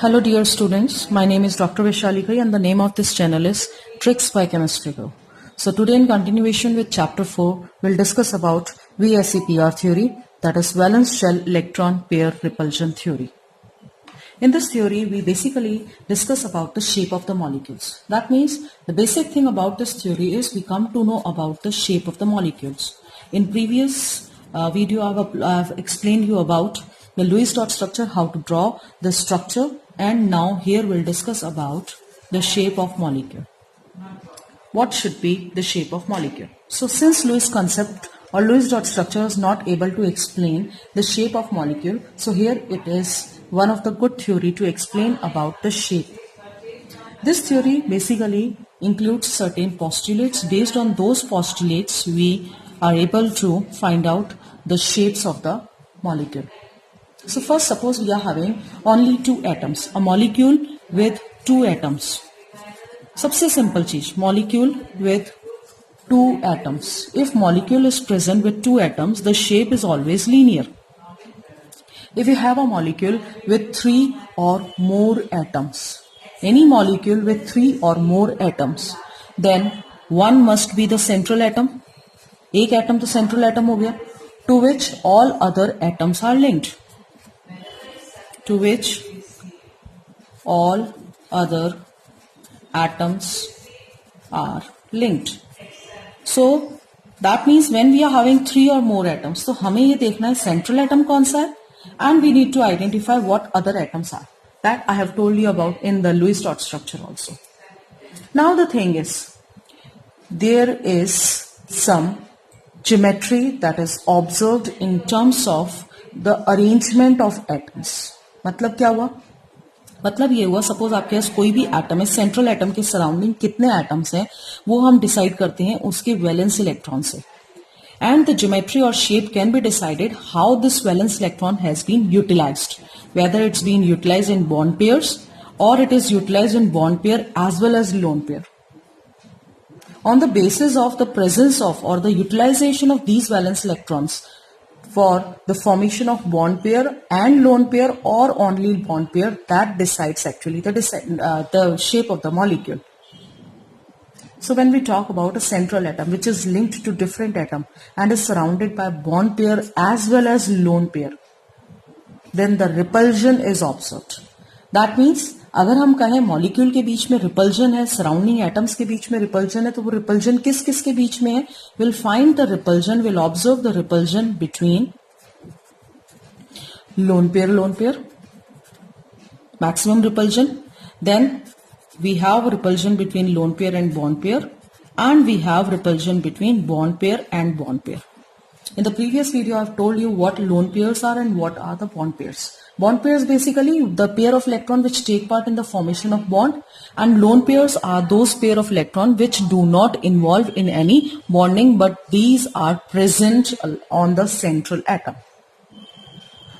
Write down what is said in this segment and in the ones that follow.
Hello dear students, my name is Dr. Vaishali Ghai and the name of this channel is Tricks by Chemistry Go. So today in continuation with chapter 4, we'll discuss about VSEPR theory, that is valence shell electron pair repulsion theory. In this theory, we basically discuss about the shape of the molecules. That means the basic thing about this theory is we come to know about the shape of the molecules. In previous video, I've explained you about the Lewis dot structure, how to draw the structure, and now here we'll discuss about the shape of molecule. What should be the shape of molecule? So since Lewis concept or Lewis dot structure is not able to explain the shape of molecule, so here it is one of the good theory to explain about the shape. This theory basically includes certain postulates. Based on those postulates, we are able to find out the shapes of the molecule. So first, suppose we are having only two atoms, a molecule with two atoms. सबसे simple चीज, molecule with two atoms. If molecule is present with two atoms, the shape is always linear. If you have a molecule with three or more atoms, any molecule with three or more atoms, then one must be the central atom. एक atom तो central atom हो गया, to which all other atoms are linked. To which all other atoms are linked. So that means when we are having three or more atoms, तो हमें ये देखना है central atom कौन सा है, and we need to identify what other atoms are. That I have told you about in the Lewis dot structure also. Now the thing is, there is some geometry that is observed in terms of the arrangement of atoms. मतलब क्या हुआ? मतलब ये हुआ, suppose आपके पास कोई भी atom है, सेंट्रल एटम के सराउंडिंग कितने एटम्स हैं वो हम डिसाइड करते हैं उसके वैलेंस इलेक्ट्रॉन से. And the geometry or shape can be decided how this valence electron has been utilized, whether it's been utilized in bond pairs or it is utilized in bond pair as well as lone pair. On the basis of the presence of or the utilization of these valence electrons for the formation of bond pair and lone pair or only bond pair, that decides actually the shape of the molecule. So when we talk about a central atom which is linked to different atom and is surrounded by bond pair as well as lone pair, then the repulsion is observed. That means अगर हम कहें molecule के बीच में repulsion है, surrounding atoms के बीच में रिपल्जन है, तो वो रिपल्जन किस किस के बीच में है? Will find the repulsion, will observe the repulsion between lone pair, maximum repulsion. Then we have repulsion between lone pair and bond pair, and we have repulsion between bond pair and bond pair. In the previous video, I have told you what lone pairs are and what are the bond pairs. Bond pairs basically the pair of electron which take part in the formation of bond, and lone pairs are those pair of electron which do not involve in any bonding, but these are present on the central atom.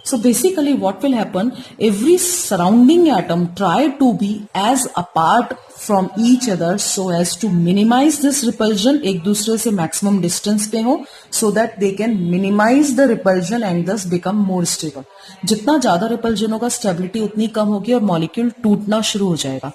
So basically what will happen, every surrounding atom try to be as apart from each other so as to minimize this repulsion, एक दूसरे से maximum distance पे हो, so that they can minimize the repulsion and thus become more stable. जितना ज़्यादा repulsion होगा, stability उतनी कम होगी और molecule टूटना शुरू हो जाएगा.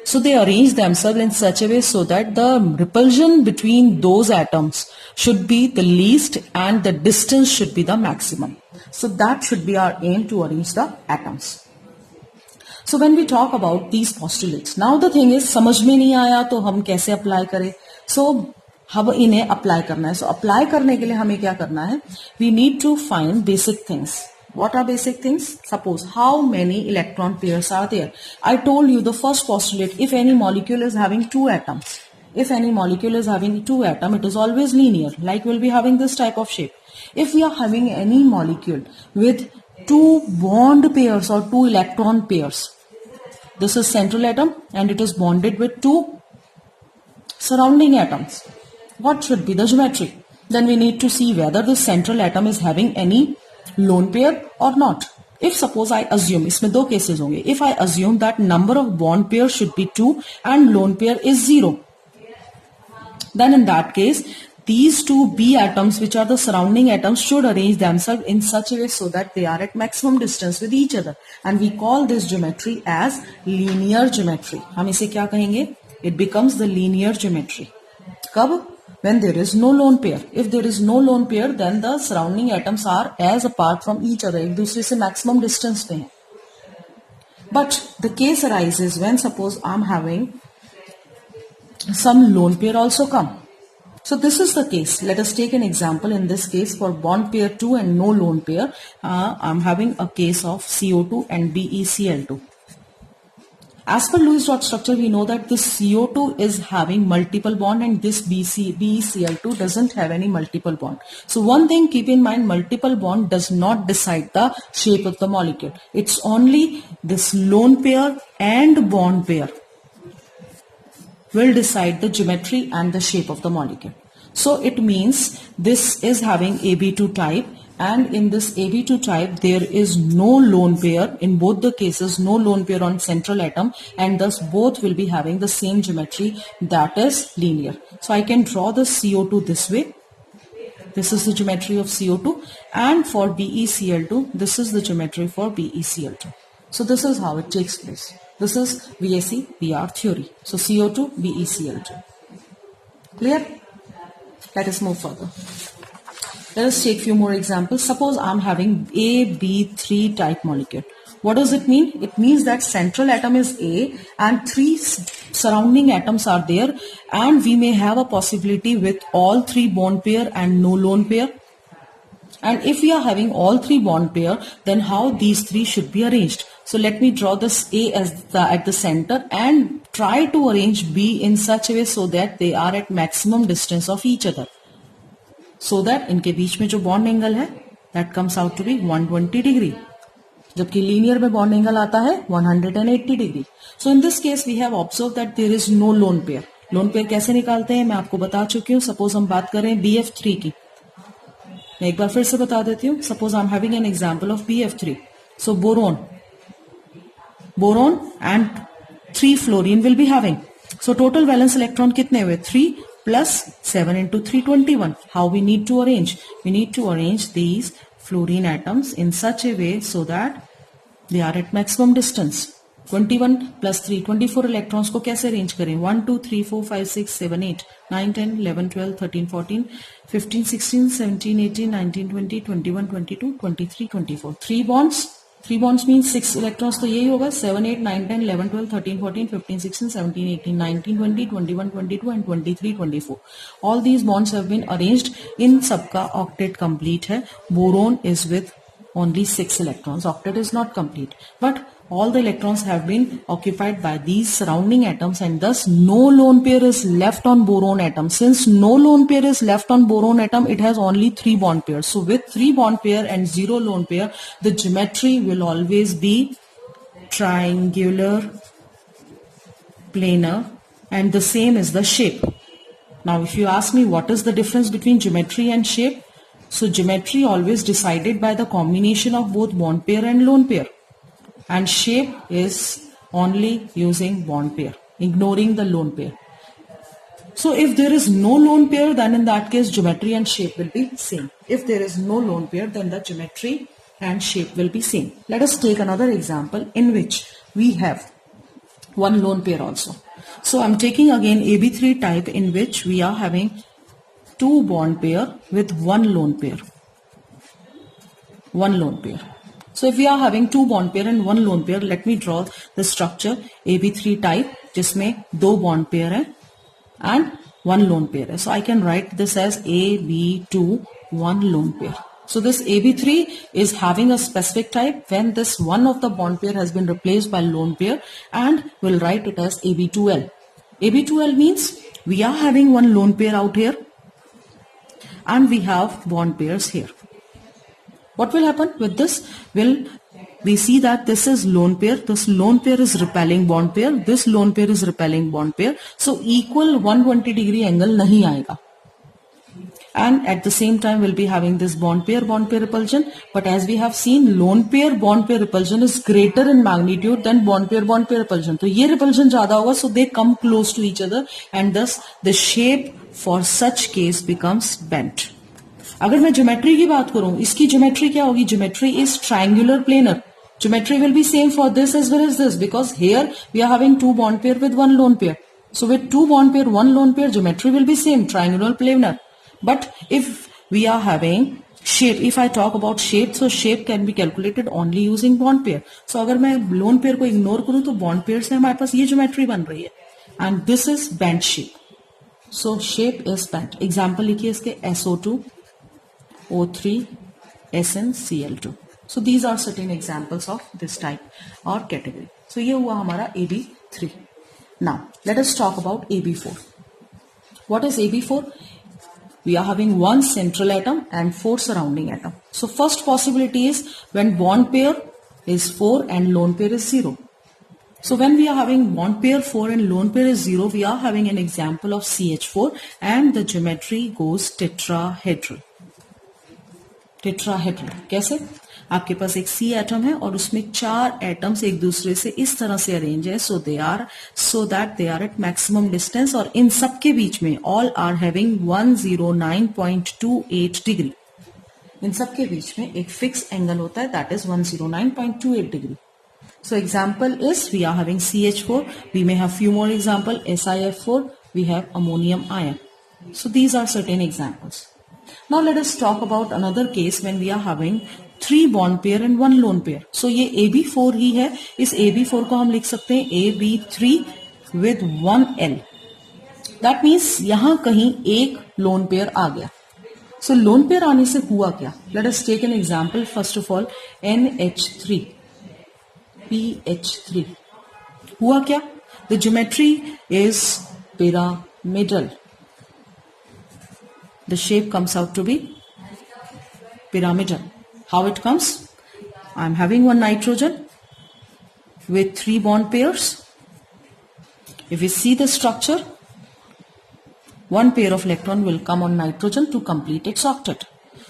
So they arrange themselves in such a way so that the repulsion between those atoms should be the least and the distance should be the maximum. So that should be our aim to arrange the atoms. So when we talk about these postulates, now the thing is, समझ में नहीं आया तो हम कैसे apply करें? So हम इन्हें अप्लाई करना है. So अप्लाई करने के लिए हमें क्या करना है? We need to find basic things. What are basic things? Suppose how many electron pairs are there? I told you the first postulate, if any molecule is having two atoms, if any molecule is having two atoms, it is always linear, like we'll be having this type of shape. If we are having any molecule with two bond pairs or two electron pairs, this is central atom and it is bonded with two surrounding atoms. What should be the geometry? Then we need to see whether the central atom is having any lone pair or not. If suppose I assume, इसमें दो cases होंगे. If I assume that number of bond pairs should be 2 and lone pair is 0, then in that case these two B atoms, which are the surrounding atoms, should arrange themselves in such a way so that they are at maximum distance with each other, and we call this geometry as linear geometry. हम इसे क्या कहेंगे? It becomes the linear geometry. कब? When there is no lone pair. If there is no lone pair, then the surrounding atoms are as apart from each other. एक दूसरे से maximum distance पे हैं. But the case arises when suppose I'm having some lone pair also come. So this is the case. Let us take an example. In this case, for bond pair 2 and no lone pair, I'm having a case of CO2 and BeCl2. As per Lewis dot structure, we know that this CO2 is having multiple bond and this BeCl2 doesn't have any multiple bond. So one thing keep in mind, multiple bond does not decide the shape of the molecule. It's only this lone pair and bond pair will decide the geometry and the shape of the molecule. So it means this is having AB2 type, and in this AB2 type there is no lone pair. In both the cases, no lone pair on central atom, and thus both will be having the same geometry, that is linear. So I can draw the CO2 this way. This is the geometry of CO2, and for BeCl2, this is the geometry for BeCl2. So this is how it takes place. This is VSEPR theory. So CO2, BeCl2. Clear? Let us move further. Let us take few more examples. Suppose I'm having AB3 type molecule. What does it mean? It means that central atom is A and 3 surrounding atoms are there, and we may have a possibility with all 3 bond pair and no lone pair. And if we are having all 3 bond pair, then how these 3 should be arranged? So let me draw this A as at the center and try to arrange B in such a way so that they are at maximum distance of each other. So that इनके बीच में जो bond angle है, that comes out to be 120 degree. जबकि linear में bond angle आता है 180 degree. So in this case we have observed that there is no lone pair. Lone pair कैसे निकालते हैं मैं आपको बता चुकी हूँ. Suppose हम बात करें BF3 की. मैं एक बार फिर से बता देती हूँ. Suppose I'm having an example of BF3. So boron and 3 fluorine will be having. So total valence electron कितने हुए? 3 plus 7 into 321. How we need to arrange? We need to arrange these fluorine atoms in such a way so that they are at maximum distance. 21 plus 3, 24 electrons को कैसे arrange करें? 1, 2, 3, 4, 5, 6, 7, 8, 9, 10, 11, 12, 13, 14, 15, 16, 17, 18, 19, 20, 21, 22, 23, 24. 3 bonds. 3 bonds means 6 electrons, तो यही होगा 7, 8, 9, 10, 11, 12, 13, 14, 15, 16, 17, 18, 19, 20, 21, 22 and 23, 24. All these bonds have been arranged in सबका octet complete है. Boron is with only 6 electrons. Octet is not complete. But all the electrons have been occupied by these surrounding atoms, and thus no lone pair is left on boron atom. Since no lone pair is left on boron atom, it has only 3 bond pairs. So with 3 bond pair and 0 lone pair, the geometry will always be triangular, planar, and the same is the shape. Now if you ask me what is the difference between geometry and shape, so geometry always decided by the combination of both bond pair and lone pair. And shape is only using bond pair, ignoring the lone pair. So if there is no lone pair, then in that case geometry and shape will be same. If there is no lone pair, then the geometry and shape will be same. Let us take another example in which we have one lone pair also. So I'm taking again AB3 type in which we are having 2 bond pair with 1 lone pair. 1 lone pair. So if we are having 2 bond pair and 1 lone pair, let me draw the structure AB3 type जिसमें 2 bond pair है and 1 lone pair है. So I can write this as AB2 1 lone pair. So this AB3 is having a specific type when this one of the bond pair has been replaced by lone pair, and we'll write it as AB2L. AB2L means we are having 1 lone pair out here and we have bond pairs here. What will happen with this? We see that this is lone pair. This lone pair is repelling bond pair. This lone pair is repelling bond pair. So equal 120 degree angle नहीं आएगा. and at the same time we'll be having this bond pair repulsion. But as we have seen, lone pair bond pair repulsion is greater in magnitude than bond pair repulsion. तो ये repulsion ज़्यादा होगा, so they come close to each other and thus the shape for such case becomes bent. अगर मैं geometry की बात करूं, इसकी ज्योमेट्री क्या होगी? Geometry is triangular planar. Geometry will be same for this as well as this, because here we are having two bond pair with one lone pair. So with two bond pair, one lone pair, geometry will be same, triangular planar. But if we are having shape, if I talk about shape, so shape can be calculated only using bond pair. So अगर मैं lone pair को ignore करूं तो bond pair से हमारे पास ये geometry बन रही है. And this is bent shape. So shape is bent. Example लिखिए इसके SO2, O3, SnCl2. So these are certain examples of this type or category. So ये हुआ हमारा AB3. Now let us talk about AB4. What is AB4? We are having one central atom and four surrounding atom. So first possibility is when bond pair is 4 and lone pair is 0. So when we are having bond pair 4 and lone pair is 0, we are having an example of CH4 and the geometry goes tetrahedral. Tetrahedral कैसे? आपके पास एक C atom है और उसमें चार atoms एक दूसरे से इस तरह से अरेंज है, so that they are at maximum distance, और इन सब के बीच में ऑल आर हैविंग 109.28 डिग्री. इन सब के बीच में एक फिक्स एंगल होता है, that is 109.28 degree. So example is we are having CH4, we may have few more example, SiF4, we have ammonium ion. So these are certain examples. Now let us talk about another case when we are having 3 bond pair and 1 lone pair. So ये AB4 ही है, इस AB4 को हम लिख सकते हैं AB3 with 1 L. That means यहाँ कहीं एक lone pair आ गया. So lone pair आने से हुआ क्या? Let us take an example. First of all, NH3, PH3. हुआ क्या? The geometry is pyramidal. The shape comes out to be pyramidal. How it comes? I am having one nitrogen with 3 bond pairs. If we see the structure, one pair of electron will come on nitrogen to complete its octet.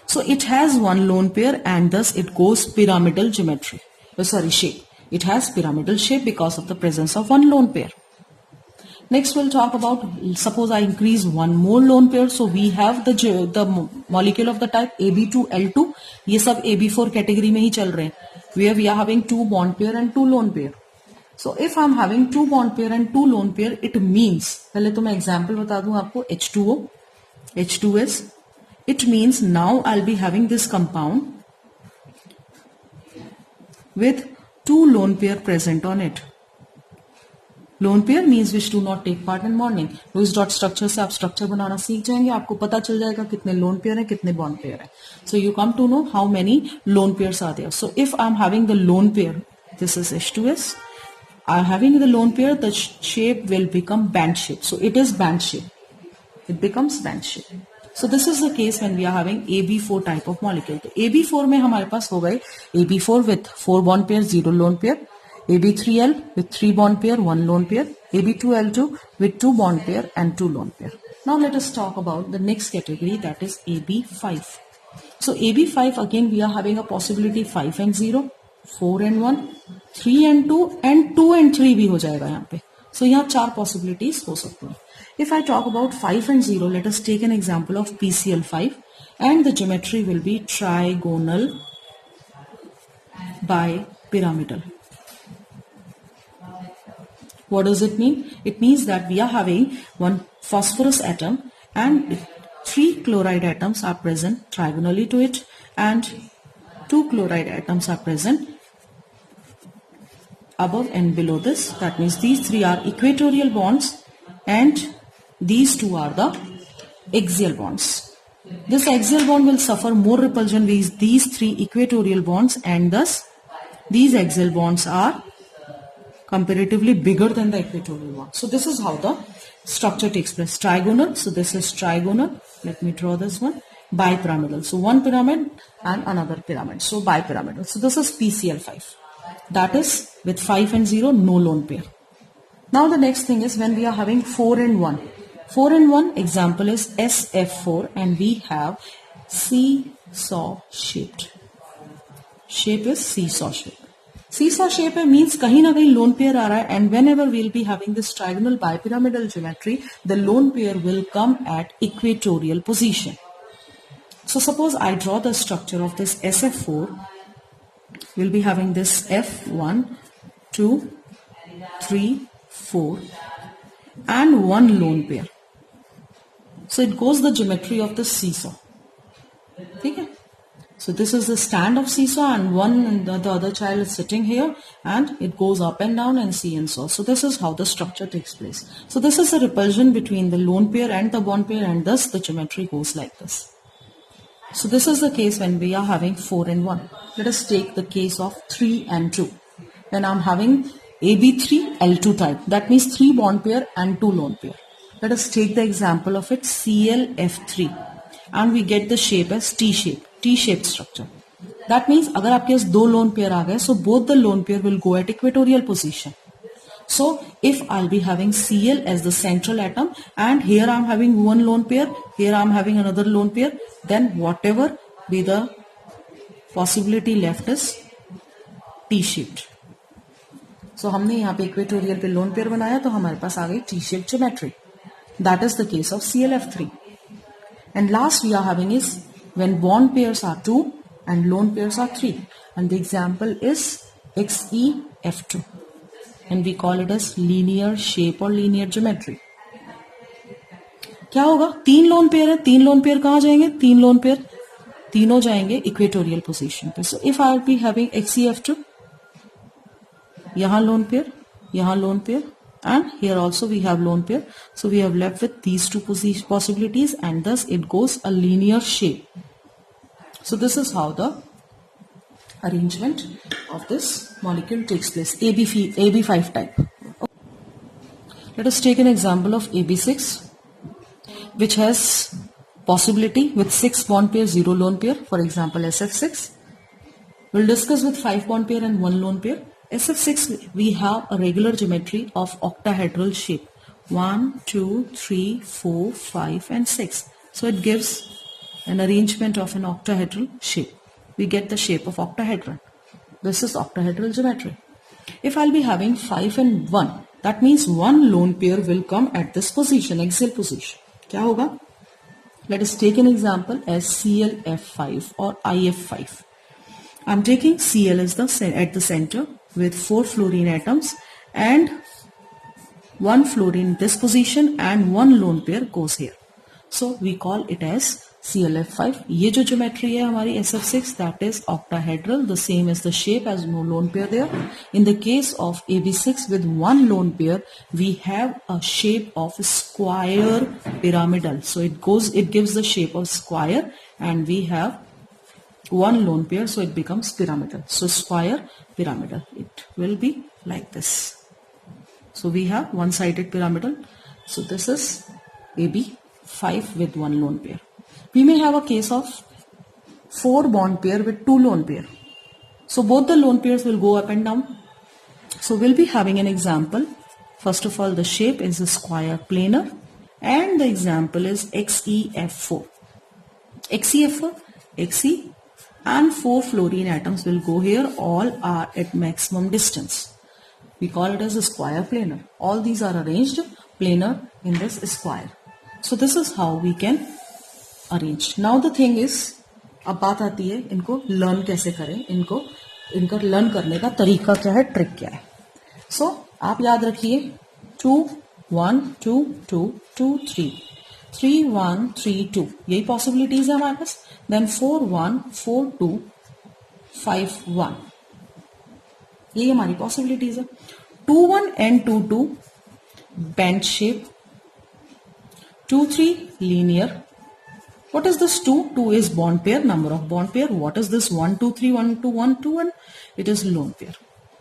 So it has one lone pair and thus it goes pyramidal geometry. Shape. It has pyramidal shape because of the presence of one lone pair. Next we'll talk about, suppose I increase one more lone pair, so we have the molecule of the type AB2L2. ये सब AB4 category में ही चल रहे हैं, where we are having 2 bond pair and 2 lone pair. So if I'm having 2 bond pair and 2 lone pair, it means, पहले तो मैं example बता दूं आपको, H2O, H2S. It means now I'll be having this compound with 2 lone pair present on it. Lone pair means which do not take part in morning. Lewis dot structure से आप structure बनाना सीख जाएंगे, आपको पता चल जाएगा कितने लोन पेयर है, कितने बॉन्ड पेयर है. So you come to know how many lone pairs are there. So if I am having the lone pair, this is H2S. I am having the lone pair, the shape will become band shape. So it is band shape. It becomes band shape. So this is the case when we are having AB4 type of molecule. तो AB4 में हमारे पास हो गए AB4 with 4 bond pair, 0 lone pair. AB3L with 3 bond pair, 1 lone pair. AB2L2 with 2 bond pair and 2 lone pair. Now let us talk about the next category, that is AB5. So AB5 again we are having a possibility 5 and 0, 4 and 1, 3 and 2 and 2 and 3 भी हो जाएगा यहाँ पे. So यहाँ 4 possibilities हो सकते हैं. If I talk about 5 and 0, let us take an example of PCl5 and the geometry will be trigonal bipyramidal. What does it mean? It means that we are having one phosphorus atom and 3 chloride atoms are present trigonally to it and 2 chloride atoms are present above and below this. That means these 3 are equatorial bonds and these 2 are the axial bonds. This axial bond will suffer more repulsion with these 3 equatorial bonds and thus these axial bonds are comparatively bigger than the equatorial one. So this is how the structure takes place. Trigonal. So this is trigonal. Let me draw this one. Bipyramidal. So one pyramid and another pyramid. So bipyramidal. So this is PCl5. That is with 5 and 0, no lone pair. Now the next thing is when we are having 4 and 1. 4 and 1 example is SF4 and we have seesaw shaped. Shape is seesaw shape. Seesaw shape means kahin na kahin lone pair aa raha hai, and whenever we'll be having this trigonal bipyramidal geometry, the lone pair will come at equatorial position. So suppose I draw the structure of this SF4. We'll be having this F1, 2, 3, 4 and one lone pair. So it goes the geometry of the seesaw. Okay? So this is the stand of seesaw and the other child is sitting here and it goes up and down and see and so. So this is how the structure takes place. So this is a repulsion between the lone pair and the bond pair, and thus the geometry goes like this. So this is the case when we are having 4 and 1. Let us take the case of 3 and 2. When I'm having AB3 L2 type, that means 3 bond pair and 2 lone pair. Let us take the example of it ClF3 and we get the shape as T-shaped structure. That means अगर आपके पास 2 lone pair आ गए, so both the lone pair will go at equatorial position. So if I'll be having Cl as the central atom and here I'm having one lone pair, here I'm having another lone pair, then whatever be the possibility left is T-shaped. So हमने यहाँ पे equatorial पे lone pair बनाया तो हमारे पास आ गई T-shaped geometry. That is the case of ClF3. And last we are having is when bond pairs are 2 and lone pairs are 3. And the example is XeF2. And we call it as linear shape or linear geometry. क्या होगा? 3 lone pair है, 3 lone pair कहाँ जाएंगे? 3 lone pair तीनों जाएंगे equatorial position पे. So if I will be having XeF2, यहाँ lone pair, यहाँ lone pair, and here also we have lone pair. So we have left with these two possibilities and thus it goes a linear shape. So this is how the arrangement of this molecule takes place. AB5 type. Let us take an example of AB6, which has possibility with 6 bond pair, 0 lone pair. For example, SF6. We'll discuss with 5 bond pair and 1 lone pair. SF6, we have a regular geometry of octahedral shape. 1, 2, 3, 4, 5 and 6. So it gives an arrangement of an octahedral shape. We get the shape of octahedron. This is octahedral geometry. If I'll be having 5 and 1, that means one lone pair will come at this position, axial position. क्या होगा? Let us take an example as ClF5 or IF5. I'm taking Cl as at the center with 4 fluorine atoms and 1 fluorine in this position and 1 lone pair goes here. So we call it as ClF5. ये जो geometry है हमारी SF6, that is octahedral, the same as the shape as no lone pair there. In the case of AB6 with 1 lone pair, we have a shape of square pyramidal. So it gives the shape of square and we have 1 lone pair, so it becomes pyramidal. So square pyramidal, it will be like this. So we have one-sided pyramidal. So this is AB5 with 1 lone pair. We may have a case of 4 bond pair with 2 lone pair. So both the lone pairs will go up and down. So we'll be having an example. First of all, the shape is a square planar and the example is XeF4. XeF4, Xe and 4 fluorine atoms will go here. All are at maximum distance. We call it as a square planar. All these are arranged planar in this square. So this is how we can arrange. Now the thing is, अब बात आती है इनको learn कैसे करें, इनका learn करने का तरीका क्या है, ट्रिक क्या है. So आप याद रखिए 2 1 2 2 2 3 3 1 3 2 यही पॉसिबिलिटीज है हमारे पास. देन 4 1 4 2 5 1 यही हमारी पॉसिबिलिटीज है. 2 1 and 2 2 bent shape, 2 3 linear. What is this 2? 2 is bond pair, number of bond pair. What is this 1 2 3 1 2 1 2 1? It is lone pair.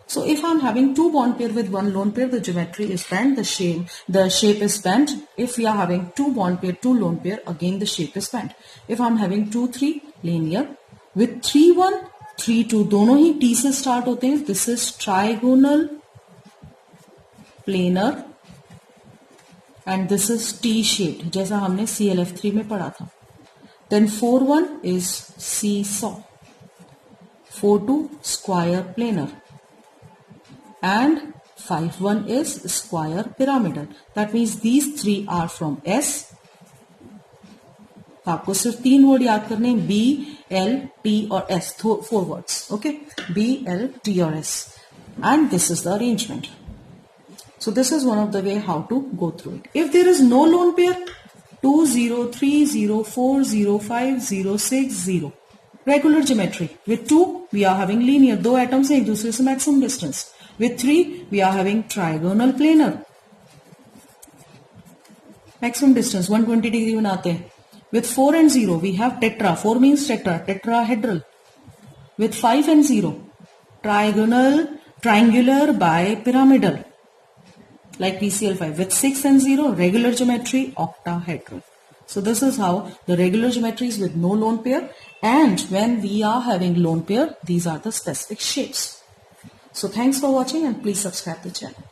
So if I'm having 2 bond pair with 1 lone pair, the geometry is bent, the shape is bent. If we are having 2 bond pair, 2 lone pair, again the shape is bent. If I'm having 2 3 linear with 3 1 3 2 दोनों ही T से start होते हैं. This is trigonal planar and this is T-shaped, जैसा हमने CLF3 में पढ़ा था. Then 4-1 is seesaw, 4-2 square planar, and 5-1 is square pyramidal. That means these three are from S. आपको सिर्फ 3 वर्ड याद करने, B, L, T और S, 4 words. Okay, B, L, T और S, and this is the arrangement. So this is one of the way how to go through it. If there is no lone pair, 2, 0, 3, 0, 4, 0, 5, 0, 6, 0. Regular geometry. With 2, we are having linear. 2 atoms हैं एक दूसरे से maximum distance. With 3, we are having trigonal planar. Maximum distance 120 degree बनाते हैं. With 4 and 0, we have tetra. 4 means tetra, tetrahedral. With 5 and 0, triangular bipyramidal, like PCL5. With 6 and 0, regular geometry, octahedral. So this is how the regular geometry is with no lone pair, and when we are having lone pair, these are the specific shapes. So thanks for watching, and please subscribe the channel.